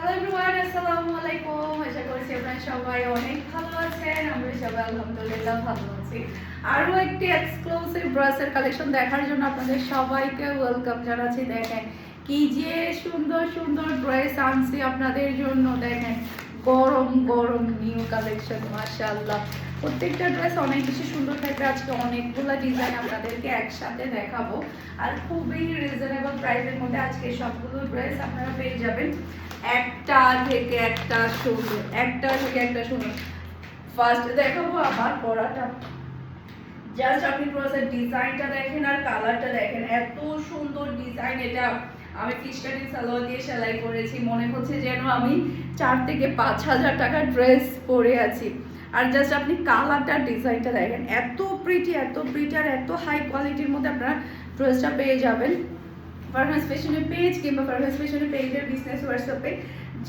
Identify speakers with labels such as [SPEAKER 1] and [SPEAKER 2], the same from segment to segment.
[SPEAKER 1] Hello everyone, আসসালামু আলাইকুম। আশা করছি আপনারা সবাই অনেক ভালো আছেন। আমরা সবাই আলহামদুলিল্লাহ ভালো আছি। আরও একটি এক্সক্লুসিভ ড্রেসের কালেকশন দেখার জন্য আপনাদের সবাইকে ওয়েলকাম জানাচ্ছি। দেখেন কি যে সুন্দর সুন্দর ড্রেস আনছি আপনাদের জন্য। দেখেন গরম গরম নিউ কালেকশন, মাশাআল্লাহ। প্রত্যেকটা ড্রেস অনেক বেশি সুন্দর থাকবে। আজকে অনেকগুলো ডিজাইন আপনাদেরকে একসাথে দেখাবো, আর খুবই রিজনেবল প্রাইসের মধ্যে আজকে সবগুলো ড্রেস আপনারা পেয়ে যাবেন। একটা থেকে একটা সুন্দর, একটা থেকে একটা সুন্দর। ফার্স্ট দেখাবো আমার পরাটা। জাস্ট আপনি ড্রেসের ডিজাইনটা দেখেন আর কালারটা দেখেন, এত সুন্দর ডিজাইন। এটা আমি ফিশকারি সালোয়ার দিয়ে সেলাই করেছি, মনে হচ্ছে যেন আমি 4 থেকে 5,000 টাকার ড্রেস পরে আছি। আর জাস্ট আপনি কালারটা ডিজাইনটা দেখেন, এত প্রিটি আর এত হাই কোয়ালিটির মধ্যে আপনারা ড্রেসটা পেয়ে যাবেন ফারহাস ফ্যাশনের পেজ কিংবা ফারহাস ফ্যাশনের পেজের বিজনেস হোয়াটসঅ্যাপে।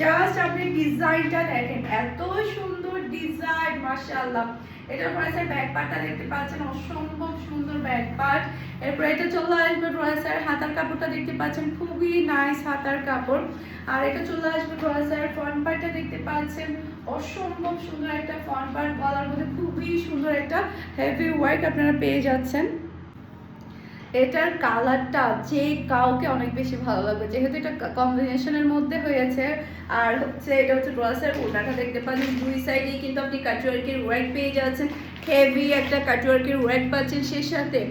[SPEAKER 1] জাস্ট আপনি ডিজাইনটা দেখেন, এত সুন্দর ডিজাইন, মাশাআল্লাহ। এটার পরে ব্যাক পার্টটা দেখতে পাচ্ছেন, অসম্ভব সুন্দর ব্যাক পার্ট। এরপর এটা চলে আসবে ড্রেসের হাতার কাপড়টা দেখতে পাচ্ছেন, খুবই নাইস হাতার কাপড়। আর এটা চলে আসবে ড্রেসের ফ্রন্ট পার্টটা দেখতে পাচ্ছেন, অসম্ভব সুন্দর একটা ফ্রন্ট পার্ট। গলার মধ্যে খুবই সুন্দর একটা হেভি ওয়ার্ক আপনারা পেয়ে যাচ্ছেন। এটার কালারটা যে কাউকে অনেক বেশি ভালো লাগবে, যেহেতু এটা কম্বিনেশনের মধ্যে হয়েছে। আর হচ্ছে এটা হচ্ছে ড্রেসের ওড়নাটা দেখতে পাচ্ছেন, দুই সাইডেই কিন্তু আপনি কাটওয়ার্কের ওয়ার্ক পেয়ে যাচ্ছেন। হেভি একটা কাটওয়ার্কের ওয়ার্ক পাচ্ছেন, সেই সাথে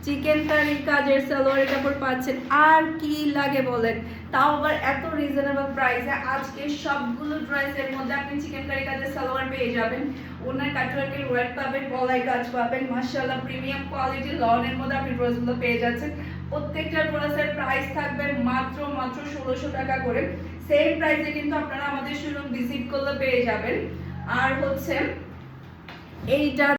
[SPEAKER 1] চিকেন কারি কাজের সালোয়ারের কাপড় পাচ্ছেন। আর কি লাগে বলেন, তাও আবার এত রিজনেবল প্রাইসে। আজকে সবগুলো ড্রেসের মধ্যে আপনি চিকেন কারি কাজের সালোয়ার পেয়ে যাবেন, ওনার কাটওয়ার্কের ওয়ার্ক পাবেন, গলায় কাজ পাবেন, মাশাআল্লাহ প্রিমিয়াম কোয়ালিটির লনের মধ্যে আপনি ড্রেসগুলো পেয়ে যাচ্ছেন। প্রত্যেকটা ড্রেসের প্রাইস থাকবে মাত্র 1600 টাকা করে। সেম প্রাইসে কিন্তু আপনারা আমাদের শোরুম ভিজিট করলে পেয়ে যাবেন। আর হচ্ছে এইটা